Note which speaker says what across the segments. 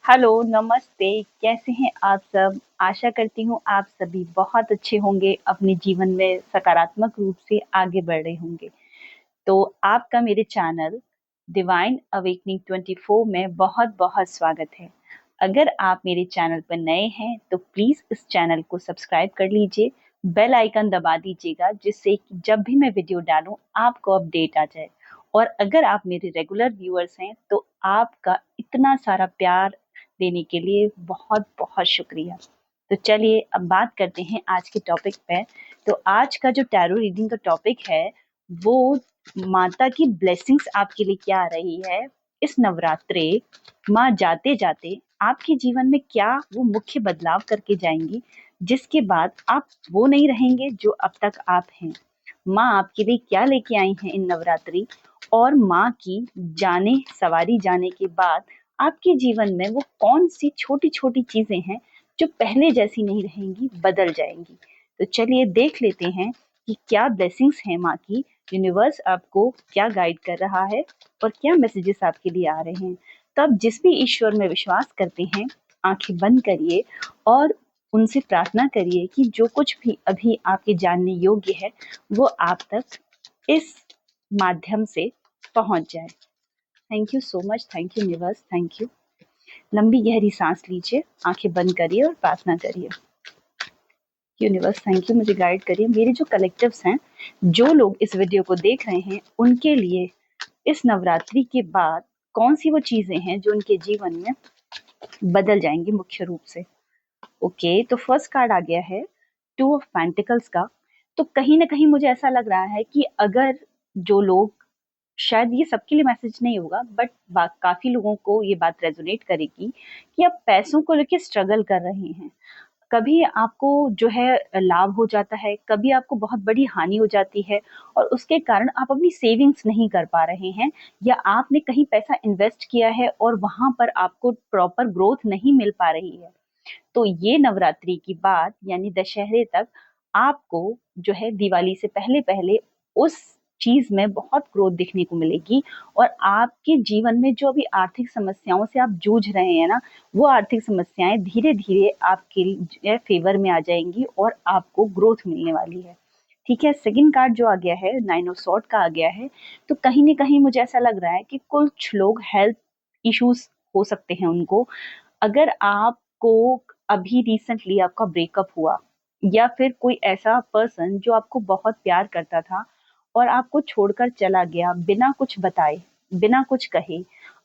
Speaker 1: Hello, नमस्ते, कैसे हैं आप सब? आशा करती हूँ आप सभी बहुत अच्छे होंगे, अपने जीवन में सकारात्मक रूप से आगे बढ़ रहे होंगे। तो आपका मेरे चैनल डिवाइन अवेकनिंग 24 में बहुत-बहुत स्वागत है। अगर आप मेरे चैनल पर नए हैं, तो प्लीज़ इस चैनल को सब्सक्राइब कर लीजिए, बेल आइकन दबा दीजिएगा जिससे कि जब भी मैं वीडियो डालूँ, आपको अपडेट आ जाए। और अगर आप मेरे रेगुलर व्यूअर्स हैं, तो आपका इतना सारा प्यार देने के लिए बहुत-बहुत शुक्रिया। तो चलिए अब बात करते हैं आज के टॉपिक पे। तो आज का जो टैरो रीडिंग का टॉपिक है, वो माता की ब्लेसिंग्स आपके लिए क्या आ रही है इस नवरात्रे। माँ जाते जाते आपके जीवन में क्या वो मुख्य बदलाव करके जाएंगी, जिसके बाद आप वो नहीं रहेंगे जो अब तक आप हैं। माँ आपके लिए क्या लेके आई हैं इन नवरात्रि, और माँ की जाने सवारी जाने के बाद आपके जीवन में वो कौन सी छोटी छोटी चीजें हैं जो पहले जैसी नहीं रहेंगी, बदल जाएंगी। तो चलिए देख लेते हैं कि क्या ब्लेसिंग्स हैं माँ की, यूनिवर्स आपको क्या गाइड कर रहा है और क्या मैसेजेस आपके लिए आ रहे हैं। तो आप जिस भी ईश्वर में विश्वास करते हैं, आंखें बंद करिए और उनसे प्रार्थना करिए कि जो कुछ भी अभी आपके जानने योग्य है वो आप तक इस माध्यम से पहुंच जाए। Thank you so much, thank you universe, thank you. लंबी गहरी सांस लीजिए, आंखें बंद करिए और प्रार्थना करिए। यूनिवर्स थैंक यू, मुझे गाइड करिए। मेरे जो कलेक्टिव्स हैं, जो लोग इस वीडियो को देख रहे हैं, उनके लिए इस नवरात्रि के बाद कौन सी वो चीजें हैं जो उनके जीवन में बदल जाएंगी मुख्य रूप से। ओके, तो फर्स्ट कार्ड आ गया है टू ऑफ पेंटिकल्स का। तो कहीं ना कहीं मुझे ऐसा लग रहा है कि अगर जो लोग, शायद ये सबके लिए मैसेज नहीं होगा, बट काफी लोगों को ये बात रेजोनेट करेगी कि आप पैसों को लेकर स्ट्रगल कर रहे हैं। कभी आपको जो है लाभ हो जाता है, कभी आपको बहुत बड़ी हानि हो जाती है और उसके कारण आप अपनी सेविंग्स नहीं कर पा रहे हैं, या आपने कहीं पैसा इन्वेस्ट किया है और वहां पर आपको प्रॉपर ग्रोथ नहीं मिल पा रही है। तो ये नवरात्रि की बात यानी दशहरे तक आपको जो है दिवाली से पहले पहले उस चीज में बहुत ग्रोथ दिखने को मिलेगी। और आपके जीवन में जो अभी आर्थिक समस्याओं से आप जूझ रहे हैं ना, वो आर्थिक समस्याएं धीरे धीरे आपके फेवर में आ जाएंगी और आपको ग्रोथ मिलने वाली है। ठीक है, सेकंड कार्ड जो आ गया है, नाइन ऑफ सॉर्ड का आ गया है। तो कहीं ना कहीं मुझे ऐसा लग रहा है कि कुछ लोग हेल्थ इश्यूज हो सकते हैं उनको। अगर आपको अभी रिसेंटली आपका ब्रेकअप हुआ, या फिर कोई ऐसा पर्सन जो आपको बहुत प्यार करता था और आपको छोड़कर चला गया बिना कुछ बताए, बिना कुछ कहे,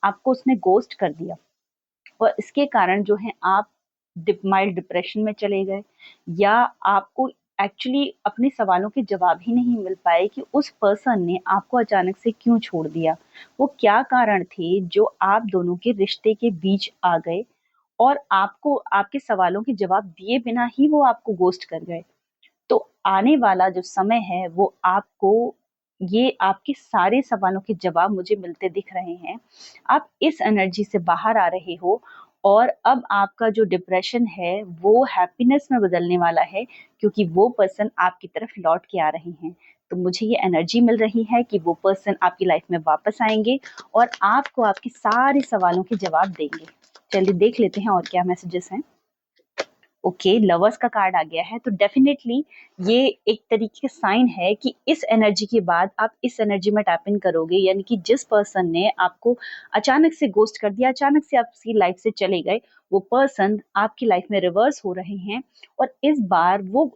Speaker 1: आपको उसने गोस्ट कर दिया, और इसके कारण जो है आप माइल्ड डिप्रेशन में चले गए, या आपको एक्चुअली अपने सवालों के जवाब ही नहीं मिल पाए कि उस पर्सन ने आपको अचानक से क्यों छोड़ दिया, वो क्या कारण थे जो आप दोनों के रिश्ते के बीच आ गए और आपको आपके सवालों के जवाब दिए बिना ही वो आपको गोस्ट कर गए। तो आने वाला जो समय है वो आपको ये आपके सारे सवालों के जवाब मुझे मिलते दिख रहे हैं। आप इस एनर्जी से बाहर आ रहे हो और अब आपका जो डिप्रेशन है वो हैप्पीनेस में बदलने वाला है, क्योंकि वो पर्सन आपकी तरफ लौट के आ रहे हैं। तो मुझे ये एनर्जी मिल रही है कि वो पर्सन आपकी लाइफ में वापस आएंगे और आपको आपके सारे सवालों के जवाब देंगे। चलिए देख लेते हैं और क्या मैसेजेस हैं। ओके, लवर्स का कार्ड आ गया है। तो डेफिनेटली ये एक तरीके का साइन है कि इस एनर्जी के बाद आप इस एनर्जी में टैप इन करोगे, यानी कि जिस पर्सन ने आपको अचानक से गोस्ट कर दिया, अचानक से आपकी लाइफ से चले गए, वो पर्सन आपकी लाइफ में रिवर्स हो रहे हैं और इस बार वो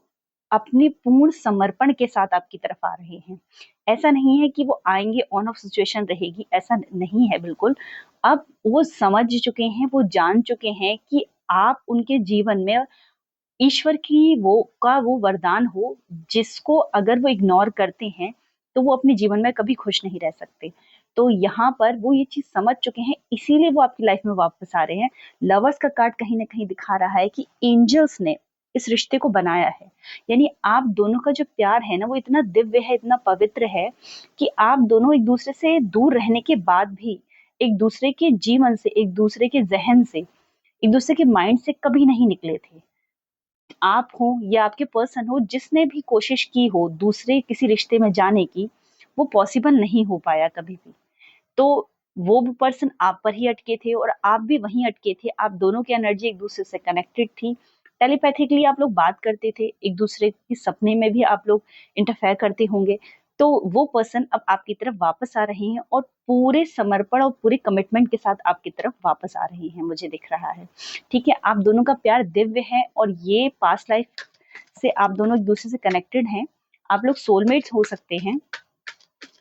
Speaker 1: अपने पूर्ण समर्पण के साथ आपकी तरफ आ रहे हैं। ऐसा नहीं है कि वो आएंगे ऑन ऑफ सिचुएशन रहेगी, ऐसा नहीं है बिल्कुल। अब वो समझ चुके हैं, वो जान चुके हैं कि आप उनके जीवन में ईश्वर की वो वरदान हो, जिसको अगर वो इग्नोर करते हैं तो वो अपने जीवन में कभी खुश नहीं रह सकते। तो यहाँ पर वो ये चीज समझ चुके हैं, इसीलिए वो आपकी लाइफ में वापस आ रहे हैं। लवर्स का कार्ड कहीं ना कहीं दिखा रहा है कि एंजल्स ने इस रिश्ते को बनाया है। यानी आप दोनों का जो प्यार है ना, वो इतना दिव्य है, इतना पवित्र है कि आप दोनों एक दूसरे से दूर रहने के बाद भी एक दूसरे के जीवन से, एक दूसरे के जहन से, एक दूसरे के माइंड से कभी नहीं निकले थे। आप हो या आपके पर्सन हो, जिसने भी कोशिश की हो दूसरे किसी रिश्ते में जाने की, वो पॉसिबल नहीं हो पाया कभी भी। तो वो भी पर्सन आप पर ही अटके थे और आप भी वहीं अटके थे। आप दोनों की एनर्जी एक दूसरे से कनेक्टेड थी। टेलीपैथिकली आप लोग बात करते थे, एक दूसरे के सपने में भी आप लोग इंटरफेयर करते होंगे। तो वो पर्सन अब आपकी तरफ वापस आ रहे हैं और पूरे समर्पण और पूरे कमिटमेंट के साथ आपकी तरफ वापस आ रहे हैं, मुझे दिख रहा है। ठीक है, आप दोनों का प्यार दिव्य है और ये पास्ट लाइफ से आप दोनों एक दूसरे से कनेक्टेड हैं। आप लोग सोलमेट्स हो सकते हैं,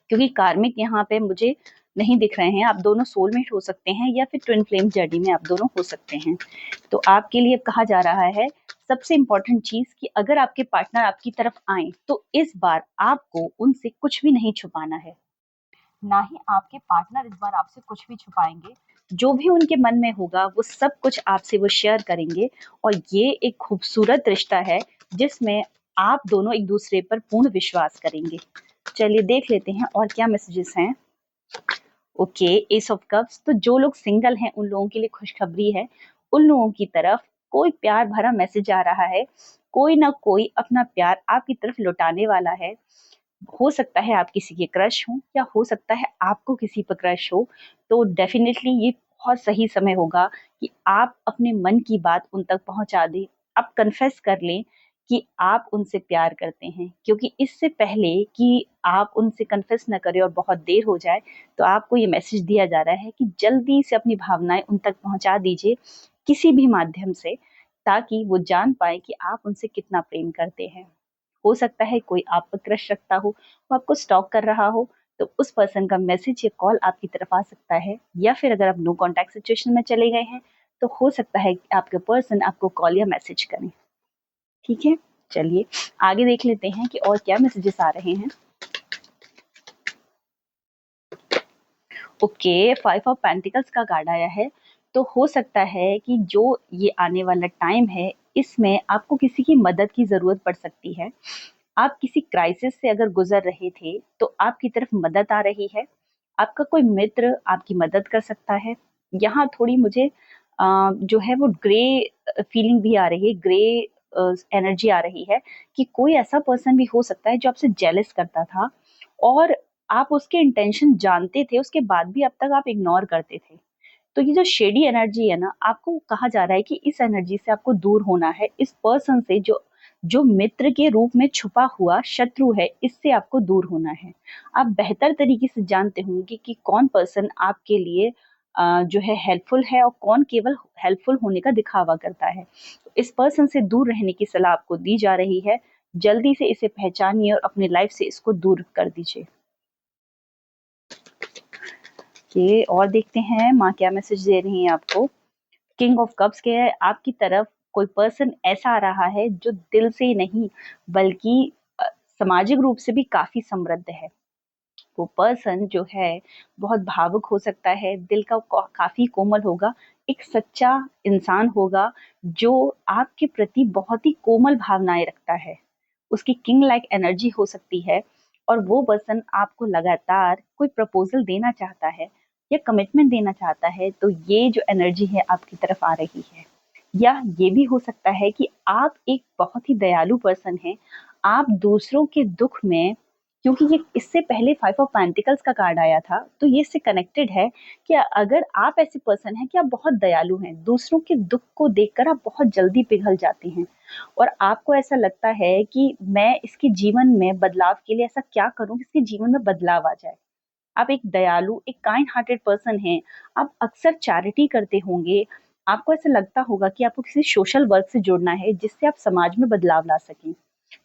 Speaker 1: क्योंकि कार्मिक यहाँ पे मुझे नहीं दिख रहे हैं। आप दोनों सोलमेट हो सकते हैं या फिर ट्विन फ्लेम जर्नी में आप दोनों हो सकते हैं। तो आपके लिए कहा जा रहा है सबसे इम्पोर्टेंट चीज कि अगर आपके पार्टनर आपकी तरफ आए तो इस बार आपको उनसे कुछ भी नहीं छुपाना है, ना ही आपके पार्टनर इस बार आपसे कुछ भी छुपाएंगे। जो भी उनके मन में होगा वो सब कुछ आपसे वो शेयर करेंगे और ये एक खूबसूरत रिश्ता है जिसमें आप दोनों एक दूसरे पर पूर्ण विश्वास करेंगे। चलिए देख लेते हैं और क्या मैसेजेस हैं। Okay, S of cups. तो जो लोग सिंगल हैं उन लोगों के लिए खुशखबरी है। उन लोगों की तरफ कोई प्यार भरा मैसेज आ रहा है। कोई ना कोई अपना प्यार आपकी तरफ लौटाने वाला है। हो सकता है आप किसी के क्रश हो या हो सकता है आपको किसी पर क्रश हो। तो डेफिनेटली ये बहुत सही समय होगा कि आप अपने मन की बात उन तक पहुंचा दें। आप कन्फेस कर लें कि आप उनसे प्यार करते हैं, क्योंकि इससे पहले कि आप उनसे कन्फेस न करें और बहुत देर हो जाए, तो आपको ये मैसेज दिया जा रहा है कि जल्दी से अपनी भावनाएं उन तक पहुंचा दीजिए किसी भी माध्यम से, ताकि वो जान पाए कि आप उनसे कितना प्रेम करते हैं। हो सकता है कोई आप पर क्रश रखता हो, वो आपको स्टॉक कर रहा हो, तो उस पर्सन का मैसेज या कॉल आपकी तरफ आ सकता है। या फिर अगर आप नो कॉन्टैक्ट सिचुएशन में चले गए हैं तो हो सकता है कि आपके पर्सन आपको कॉल या मैसेज करें। ठीक है, चलिए आगे देख लेते हैं कि और क्या मैसेजेस आ रहे हैं। ओके, 5 ऑफ पेंटिकल्स का कार्ड आया है। तो हो सकता है कि जो ये आने वाला टाइम है इसमें आपको किसी की मदद की जरूरत पड़ सकती है। आप किसी क्राइसिस से अगर गुजर रहे थे तो आपकी तरफ मदद आ रही है। आपका कोई मित्र आपकी मदद कर सकता है। यहाँ थोड़ी मुझे जो है वो ग्रे फीलिंग भी आ रही है, ग्रे एनर्जी आ रही है कि कोई ऐसा पर्सन भी हो सकता है जो आपसे जेलस करता था और आप उसके इंटेंशन जानते थे, उसके बाद भी अब तक आप इग्नोर करते थे। तो ये जो शेडी एनर्जी है ना, आपको कहा जा रहा है कि इस एनर्जी से आपको दूर होना है। इस पर्सन से जो जो मित्र के रूप में छुपा हुआ शत्रु है, इससे आपको दूर होना है। आप बेहतर तरीके से जानते होंगे कि कौन पर्सन आपके लिए जो है हेल्पफुल है और कौन केवल हेल्पफुल होने का दिखावा करता है। तो इस पर्सन से दूर रहने की सलाह आपको दी जा रही है। जल्दी से इसे पहचानिए और अपनी लाइफ से इसको दूर कर दीजिए। ये और देखते हैं माँ क्या मैसेज दे रही हैं आपको। किंग ऑफ कप्स के है, आपकी तरफ कोई पर्सन ऐसा आ रहा है जो दिल से ही नहीं बल्कि सामाजिक रूप से भी काफी समृद्ध है। वो पर्सन जो है बहुत भावुक हो सकता है, दिल का काफी कोमल होगा, एक सच्चा इंसान होगा जो आपके प्रति बहुत ही कोमल भावनाएं रखता है। उसकी किंग लाइक एनर्जी हो सकती है और वो पर्सन आपको लगातार कोई प्रपोजल देना चाहता है या कमिटमेंट देना चाहता है। तो ये जो एनर्जी है आपकी तरफ आ रही है। या ये भी हो सकता है कि आप एक बहुत ही दयालु पर्सन हैं। आप दूसरों के दुख में, क्योंकि ये इससे पहले 5 ऑफ पेंटिकल्स का कार्ड आया था, तो ये इससे कनेक्टेड है कि अगर आप ऐसे पर्सन हैं कि आप बहुत दयालु हैं, दूसरों के दुख को देखकर आप बहुत जल्दी पिघल जाते हैं और आपको ऐसा लगता है कि मैं इसके जीवन में बदलाव के लिए ऐसा क्या करूं कि इसके जीवन में बदलाव आ जाए। आप एक दयालु, एक काइंड हार्टेड पर्सन हैं। आप अक्सर चैरिटी करते होंगे। आपको ऐसा लगता होगा कि आपको किसी सोशल वर्क से जुड़ना है जिससे आप समाज में बदलाव ला सकें।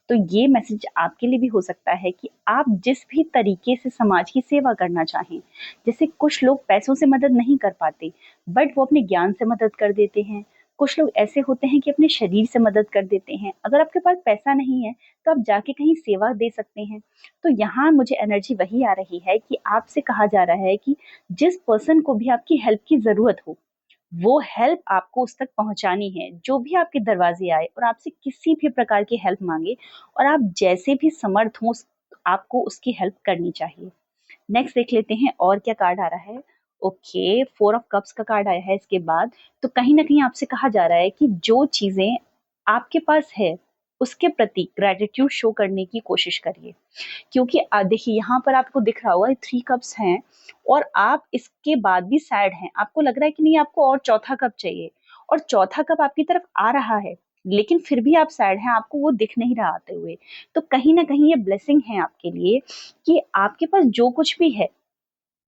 Speaker 1: तो ये मैसेज आपके लिए भी हो सकता है कि आप जिस भी तरीके से समाज की सेवा करना चाहें। जैसे कुछ लोग पैसों से मदद नहीं कर पाते बट वो अपने ज्ञान से मदद कर देते हैं। कुछ लोग ऐसे होते हैं कि अपने शरीर से मदद कर देते हैं। अगर आपके पास पैसा नहीं है तो आप जाके कहीं सेवा दे सकते हैं। तो यहाँ मुझे एनर्जी वही आ रही है कि आपसे कहा जा रहा है कि जिस पर्सन को भी आपकी हेल्प की जरूरत हो वो हेल्प आपको उस तक पहुंचानी है। जो भी आपके दरवाजे आए और आपसे किसी भी प्रकार की हेल्प मांगे और आप जैसे भी समर्थ हो आपको उसकी हेल्प करनी चाहिए। नेक्स्ट देख लेते हैं और क्या कार्ड आ रहा है। ओके, 4 ऑफ कप्स का कार्ड आया है इसके बाद। तो कहीं ना कहीं आपसे कहा जा रहा है कि जो चीजें आपके पास है उसके प्रति ग्रेटिट्यूड शो करने की कोशिश करिए। क्योंकि देखिए यहाँ पर आपको दिख रहा होगा 3 कप्स हैं और आप इसके बाद भी सैड हैं। आपको लग रहा है कि नहीं, आपको और चौथा कप चाहिए और चौथा कप आपकी तरफ आ रहा है, लेकिन फिर भी आप सैड हैं, आपको वो दिख नहीं रहा आते हुए। तो कहीं न कहीं ये ब्लेसिंग है आपके लिए कि आपके पास जो कुछ भी है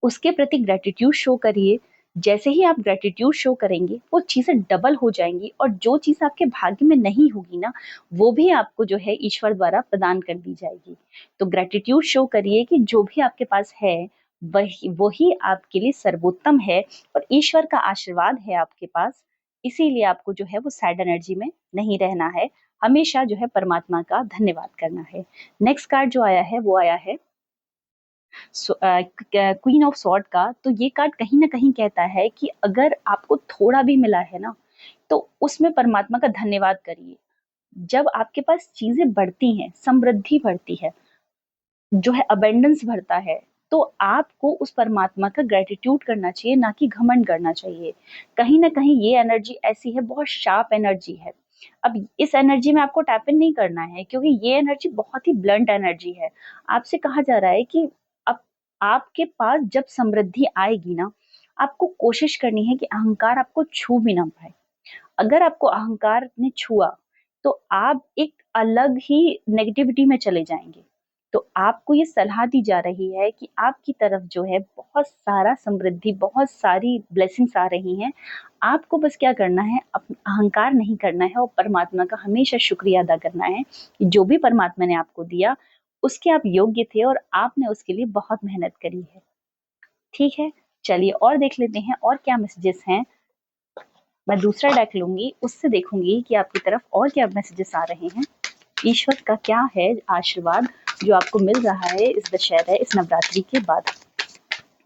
Speaker 1: उसके प्रति ग्रैटिट्यूड शो करिए। जैसे ही आप ग्रैटिट्यूड शो करेंगे, वो चीज़ें डबल हो जाएँगी और जो चीज़ आपके भाग्य में नहीं होगी ना, वो भी आपको जो है ईश्वर द्वारा प्रदान कर दी जाएगी। तो ग्रैटिट्यूड शो करिए कि जो भी आपके पास है, वही आपके लिए सर्वोत्तम है और ईश्वर का आशीर्वाद है आपके पास। इसीलिए आपको जो है वो सैड एनर्जी में नहीं रहना है, हमेशा जो है परमात्मा का धन्यवाद करना है। नेक्स्ट कार्ड जो आया है, वो आया है क्वीन ऑफ सॉर्ड का। तो ये कार्ड कहीं ना कहीं कहता है कि अगर आपको थोड़ा भी मिला है ना, तो उसमें परमात्मा का धन्यवाद करिए। जब आपके पास चीजें बढ़ती हैं, समृद्धि बढ़ती है, जो है अबेंडेंस बढ़ता है, तो आपको उस परमात्मा का ग्रेटिट्यूड करना चाहिए, ना कि घमंड करना चाहिए। कहीं ना कहीं ये एनर्जी ऐसी है, बहुत शार्प एनर्जी है। अब इस एनर्जी में आपको टैप इन नहीं करना है, क्योंकि ये एनर्जी बहुत ही ब्लंट एनर्जी है। आपसे कहा जा रहा है कि अब आपके पास जब समृद्धि आएगी ना, आपको कोशिश करनी है कि अहंकार आपको छू भी ना पाए। अगर आपको अहंकार ने छुआ, तो आप एक अलग ही नेगेटिविटी में चले जाएंगे। तो आपको ये सलाह दी जा रही है कि आपकी तरफ जो है बहुत सारा समृद्धि, बहुत सारी ब्लेसिंग्स आ रही हैं। आपको बस क्या करना है, अहंकार नहीं करना है और परमात्मा का हमेशा शुक्रिया अदा करना है कि जो भी परमात्मा ने आपको दिया, उसके आप योग्य थे और आपने उसके लिए बहुत मेहनत करी है। ठीक है, चलिए और देख लेते हैं और क्या मैसेजेस हैं। मैं दूसरा डेक लूंगी, उससे देखूंगी कि आपकी तरफ और क्या मैसेजेस आ रहे हैं। ईश्वर का क्या है आशीर्वाद जो आपको मिल रहा है इस दशहरा, इस नवरात्रि के बाद।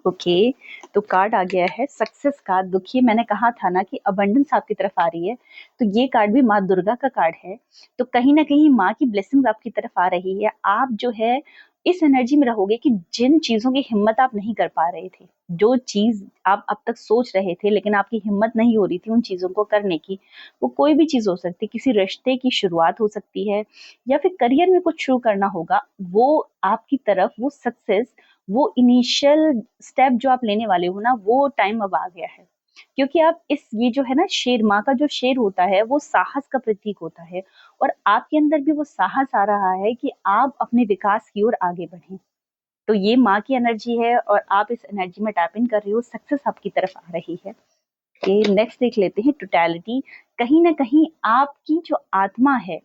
Speaker 1: ओके, तो कार्ड आ गया है सक्सेस का। देखिए मैंने कहा था ना कि अबंडेंस आपकी तरफ आ रही है, तो ये कार्ड भी माँ दुर्गा का कार्ड है। तो कहीं ना कहीं माँ की ब्लेसिंग्स आपकी तरफ आ रही है। आप जो है इस एनर्जी में रहोगे कि जिन चीजों की हिम्मत आप नहीं कर पा रहे थे, जो चीज आप अब तक सोच रहे थे लेकिन आपकी हिम्मत नहीं हो रही थी उन चीजों को करने की, वो कोई भी चीज हो सकती है, किसी रिश्ते की शुरुआत हो सकती है या फिर करियर में कुछ शुरू करना होगा, वो आपकी तरफ वो सक्सेस, वो इनिशियल स्टेप जो आप लेने वाले हो ना, वो टाइम अब आ गया है। क्योंकि आप इस ये जो है ना, शेर, माँ का जो शेर होता है वो साहस का प्रतीक होता है और आपके अंदर भी वो साहस आ रहा है कि आप अपने विकास की ओर आगे बढ़ें। तो ये माँ की एनर्जी है और आप इस एनर्जी में टैप इन कर रहे हो, सक्सेस आपकी तरफ आ रही है। ये नेक्स्ट देख लेते हैं टोटलिटी। कहीं ना कहीं आपकी जो आत्मा है,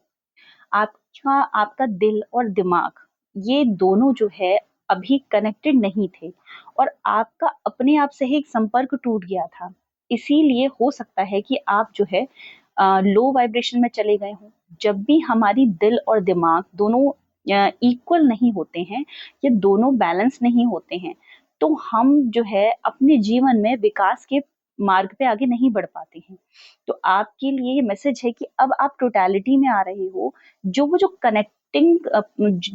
Speaker 1: आपका दिल और दिमाग, ये दोनों जो है अभी कनेक्टेड नहीं थे और आपका अपने आप से ही एक संपर्क टूट गया था। इसीलिए हो सकता है कि आप जो है लो वाइब्रेशन में चले गए हों। जब भी हमारी दिल और दिमाग दोनों इक्वल नहीं होते हैं, ये दोनों बैलेंस नहीं होते हैं, तो हम जो है अपने जीवन में विकास के मार्ग पे आगे नहीं बढ़ पाते हैं। तो आपके लिए ये मैसेज है कि अब आप टोटलिटी में आ रहे हो। जो कनेक्टिंग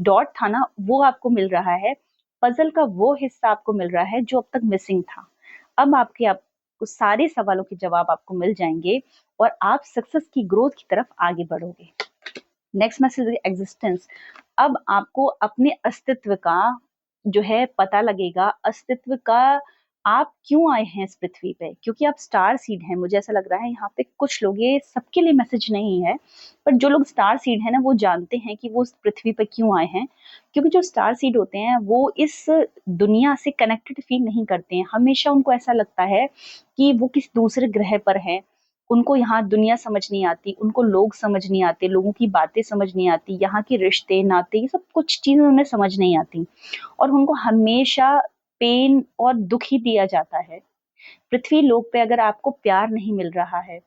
Speaker 1: डॉट था ना, वो आपको मिल रहा है। पजल का वो हिस्सा आपको मिल रहा है जो अब तक मिसिंग था। अब आपको सारे सवालों के जवाब आपको मिल जाएंगे और आप सक्सेस की ग्रोथ की तरफ आगे बढ़ोगे। Next message existence. अब आपको अपने अस्तित्व का जो है पता लगेगा, अस्तित्व का, आप क्यों आए हैं इस पृथ्वी पे, क्योंकि आप स्टार सीड हैं। मुझे ऐसा लग रहा है यहाँ पे कुछ लोग, ये सबके लिए मैसेज नहीं है, पर जो लोग स्टार सीड है ना, वो जानते हैं कि वो इस पृथ्वी पे क्यों आए हैं। क्योंकि जो स्टार सीड होते हैं वो इस दुनिया से कनेक्टेड फील नहीं करते हैं। हमेशा उनको ऐसा लगता है कि वो किसी दूसरे ग्रह पर है। उनको यहाँ दुनिया समझ नहीं आती, उनको लोग समझ नहीं आते, लोगों की बातें समझ नहीं आती, यहाँ के रिश्ते नाते, ये सब कुछ चीजें उन्हें समझ नहीं आती और उनको हमेशा पेन और दुख ही दिया जाता है। पृथ्वी लोक पे अगर आपको प्यार नहीं मिल रहा है,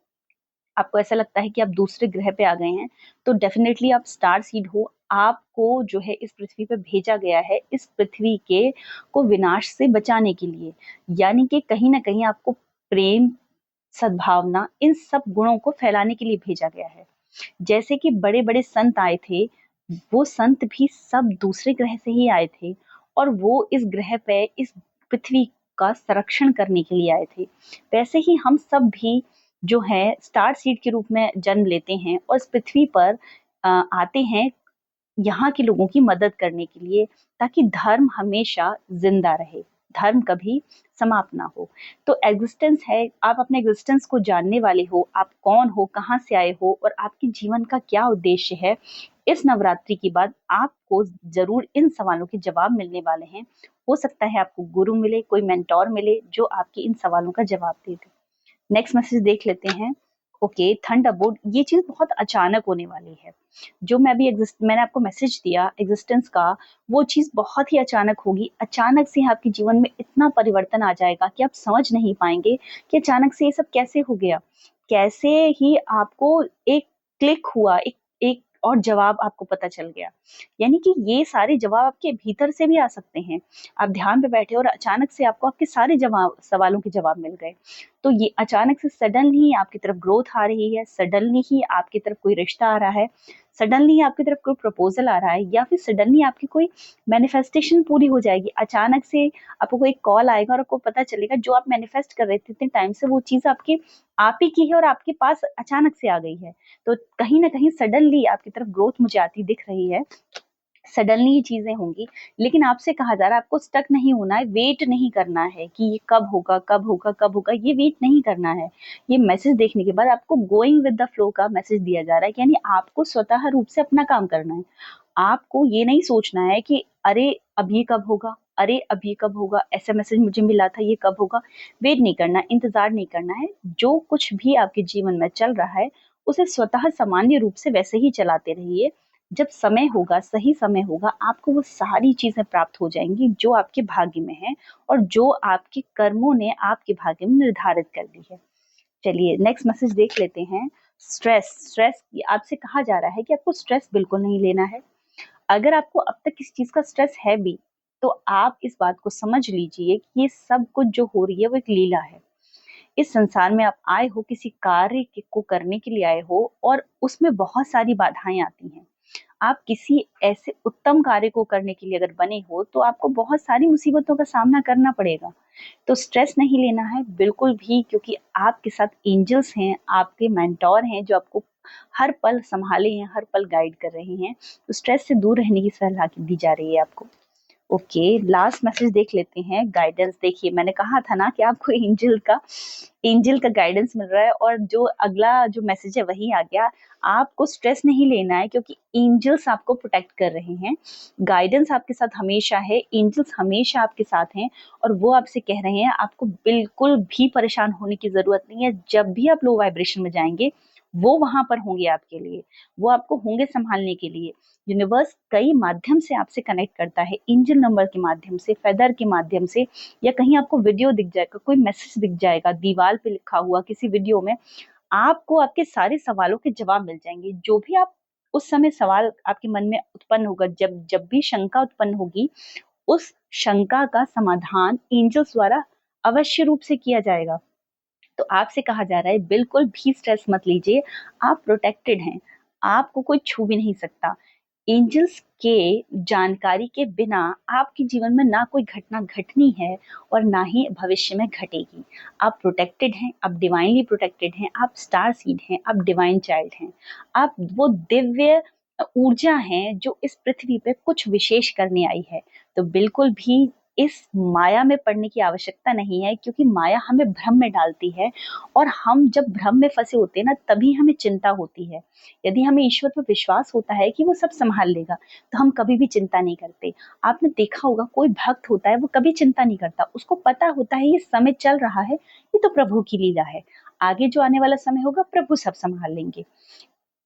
Speaker 1: आपको ऐसा लगता है कि आप दूसरे ग्रह पे आ गए हैं, तो डेफिनेटली आप स्टार सीड हो। आपको जो है इस पृथ्वी पे भेजा गया है, इस पृथ्वी के को विनाश से बचाने के लिए। यानी कि कहीं ना कहीं आपको प्रेम, सद्भावना, इन सब गुणों को फैलाने के लिए भेजा गया है। जैसे कि बड़े बड़े संत आए थे, वो संत भी सब दूसरे ग्रह से ही आए थे और वो इस ग्रह पे, इस पृथ्वी का संरक्षण करने के लिए आए थे। वैसे ही हम सब भी जो है स्टार सीड के रूप में जन्म लेते हैं और इस पृथ्वी पर आते हैं यहाँ के लोगों की मदद करने के लिए, ताकि धर्म हमेशा जिंदा रहे, धर्म कभी समाप्त ना हो। तो एग्जिस्टेंस है, आप अपने एग्जिस्टेंस को जानने वाले हो, आप कौन हो, कहाँ से आए हो और आपके जीवन का क्या उद्देश्य है। इस नवरात्रि के बाद आपको जरूर इन सवालों के जवाब मिलने वाले हैं। हो सकता है आपको गुरु मिले, कोई मेंटोर मिले जो आपके इन सवालों का जवाब दे दे। नेक्स्ट मैसेज देख लेते हैं। ओके, थंडरबोल्ट, ये चीज बहुत अचानक होने वाली है। जो मैंने आपको मैसेज दिया एग्जिस्टेंस का, वो चीज बहुत ही अचानक होगी। अचानक से आपके जीवन में इतना परिवर्तन आ जाएगा कि आप समझ नहीं पाएंगे कि अचानक से ये सब कैसे हो गया। कैसे ही आपको एक क्लिक हुआ, एक एक और जवाब आपको पता चल गया। यानी कि ये सारे जवाब आपके भीतर से भी आ सकते हैं। आप ध्यान पे बैठे और अचानक से आपको आपके सारे जवाब सवालों के जवाब मिल गए। तो ये अचानक से सडनली आपकी तरफ ग्रोथ आ रही है, सडनली ही आपकी तरफ कोई रिश्ता आ रहा है, सडनली आपकी तरफ कोई प्रपोजल आ रहा है, या फिर सडनली आपकी कोई मैनिफेस्टेशन पूरी हो जाएगी। अचानक से आपको कोई कॉल आएगा और आपको पता चलेगा जो आप मैनिफेस्ट कर रहे थे इतने टाइम से, वो चीज आपकी आप ही की है और आपके पास अचानक से आ गई है। तो कहीं ना कहीं सडनली आपकी तरफ ग्रोथ मुझे आती दिख रही है। सडनली ये चीजें होंगी, लेकिन आपसे कहा जा रहा है आपको स्टक नहीं होना है, वेट नहीं करना है कि ये कब होगा कब होगा कब होगा, ये वेट नहीं करना है। ये मैसेज देखने के बाद आपको गोइंग विद द फ्लो का मैसेज दिया जा रहा है कि यानी आपको स्वतः रूप से अपना काम करना है। आपको ये नहीं सोचना है कि अरे अब ये कब होगा, अरे अब ये कब होगा, ऐसा मैसेज मुझे मिला था ये कब होगा। वेट नहीं करना, इंतजार नहीं करना है। जो कुछ भी आपके जीवन में चल रहा है उसे स्वतः सामान्य रूप से वैसे ही चलाते रहिए। जब समय होगा, सही समय होगा, आपको वो सारी चीजें प्राप्त हो जाएंगी जो आपके भाग्य में है और जो आपके कर्मों ने आपके भाग्य में निर्धारित कर दी है। चलिए नेक्स्ट मैसेज देख लेते हैं। स्ट्रेस, आपसे कहा जा रहा है कि आपको स्ट्रेस बिल्कुल नहीं लेना है। अगर आपको अब तक किसी चीज का स्ट्रेस है भी, तो आप इस बात को समझ लीजिए कि ये सब कुछ जो हो रही है वो एक लीला है। इस संसार में आप आए हो, किसी कार्य को करने के लिए आए हो और उसमें बहुत सारी बाधाएं आती हैं। आप किसी ऐसे उत्तम कार्य को करने के लिए अगर बने हो तो आपको बहुत सारी मुसीबतों का सामना करना पड़ेगा। तो स्ट्रेस नहीं लेना है बिल्कुल भी, क्योंकि आपके साथ एंजल्स हैं, आपके मेंटोर हैं जो आपको हर पल संभाले हैं, हर पल गाइड कर रहे हैं। तो स्ट्रेस से दूर रहने की सलाह दी जा रही है आपको। ओके, लास्ट मैसेज देख लेते हैं। गाइडेंस, देखिए मैंने कहा था ना कि आपको एंजल का गाइडेंस मिल रहा है और जो अगला जो मैसेज है वही आ गया। आपको स्ट्रेस नहीं लेना है क्योंकि एंजल्स आपको प्रोटेक्ट कर रहे हैं। गाइडेंस आपके साथ हमेशा है, एंजल्स हमेशा आपके साथ हैं और वो आपसे कह रहे हैं आपको बिल्कुल भी परेशान होने की जरूरत नहीं है। जब भी आप लो वाइब्रेशन में जाएंगे वो वहां पर होंगे आपके लिए, वो आपको होंगे संभालने के लिए। यूनिवर्स कई माध्यम से आपसे कनेक्ट करता है, एंजल नंबर के माध्यम से, फेदर के माध्यम से, या कहीं आपको वीडियो दिख जाएगा, कोई मैसेज दिख जाएगा दीवार पे लिखा हुआ किसी वीडियो में। आपको आपके सारे सवालों के जवाब मिल जाएंगे। जो भी आप उस समय सवाल आपके मन में उत्पन्न होगा, जब जब भी शंका उत्पन्न होगी, उस शंका का समाधान एंजल्स द्वारा अवश्य रूप से किया जाएगा। तो आपसे कहा जा रहा है बिल्कुल भी स्ट्रेस मत लीजिए, आप प्रोटेक्टेड हैं, आपको कोई छू भी नहीं सकता। एंजल्स के जानकारी के बिना आपके जीवन में ना कोई घटना घटनी है और ना ही भविष्य में घटेगी। आप प्रोटेक्टेड हैं, आप डिवाइनली प्रोटेक्टेड हैं, आप स्टार सीड हैं, आप डिवाइन चाइल्ड हैं। आप वो दिव्य ऊर्जा हैं जो इस पृथ्वी पे कुछ विशेष करने आई है। तो बिल्कुल भी इस माया में पड़ने की आवश्यकता नहीं है, क्योंकि माया हमें भ्रम में डालती है और हम जब भ्रम में फंसे होते हैं ना, तभी हमें चिंता होती है। यदि हमें ईश्वर पर विश्वास होता है कि वो सब संभाल लेगा, तो हम कभी भी चिंता नहीं करते। आपने देखा होगा कोई भक्त होता है वो कभी चिंता नहीं करता, उसको पता होता है ये समय चल रहा है, ये तो प्रभु की लीला है, आगे जो आने वाला समय होगा प्रभु सब संभाल लेंगे।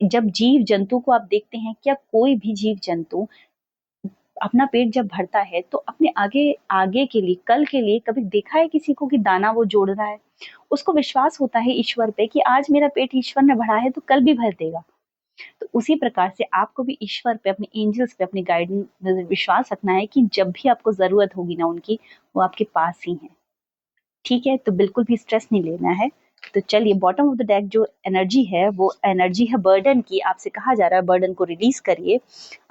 Speaker 1: जब जीव जंतु को आप देखते हैं, क्या कोई भी जीव जंतु अपना पेट जब भरता है तो अपने आगे आगे के लिए, कल के लिए कभी देखा है किसी को कि दाना वो जोड़ रहा है? उसको विश्वास होता है ईश्वर पे कि आज मेरा पेट ईश्वर ने भरा है तो कल भी भर देगा। तो उसी प्रकार से आपको भी ईश्वर पे, अपने एंजल्स पे, अपनी गाइडेंस में विश्वास रखना है कि जब भी आपको जरूरत होगी ना उनकी, वो आपके पास ही है। ठीक है, तो बिल्कुल भी स्ट्रेस नहीं लेना है। तो चलिए, बॉटम ऑफ द डेक जो एनर्जी है वो एनर्जी है बर्डन की। आपसे कहा जा रहा है बर्डन को रिलीज करिए।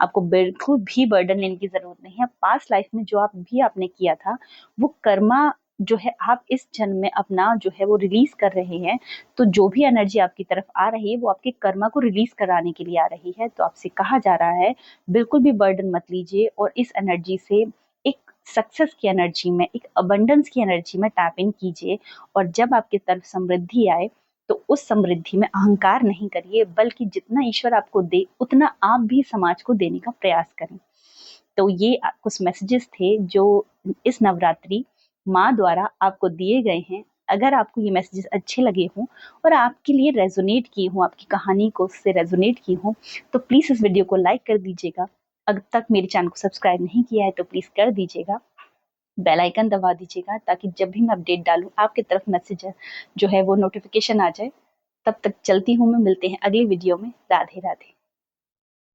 Speaker 1: आपको बिल्कुल भी बर्डन लेने की जरूरत नहीं है। पास्ट लाइफ में जो आप भी आपने किया था वो कर्मा जो है आप इस जन्म में अपना जो है वो रिलीज कर रहे हैं, तो जो भी एनर्जी आपकी तरफ आ रही है वो आपके कर्मा को रिलीज कराने के लिए आ रही है। तो आपसे कहा जा रहा है बिल्कुल भी बर्डन मत लीजिए और इस एनर्जी से एक सक्सेस की एनर्जी में, एक अबंडेंस की एनर्जी में टैप इन कीजिए। और जब आपकी तरफ समृद्धि आए तो उस समृद्धि में अहंकार नहीं करिए, बल्कि जितना ईश्वर आपको दे उतना आप भी समाज को देने का प्रयास करें। तो ये कुछ मैसेजेस थे जो इस नवरात्रि माँ द्वारा आपको दिए गए हैं। अगर आपको ये मैसेजेस अच्छे लगे हों और आपके लिए रेजोनेट किए हों, आपकी कहानी को उससे रेजोनेट की हों, तो प्लीज़ इस वीडियो को लाइक कर दीजिएगा। अब तक मेरे चैनल को सब्सक्राइब नहीं किया है तो प्लीज़ कर दीजिएगा, बेल आइकन दबा दीजिएगा, ताकि जब भी मैं अपडेट डालूँ आपकी तरफ मैसेज जो है वो नोटिफिकेशन आ जाए। तब तक चलती हूँ मैं, मिलते हैं अगली वीडियो में। राधे राधे।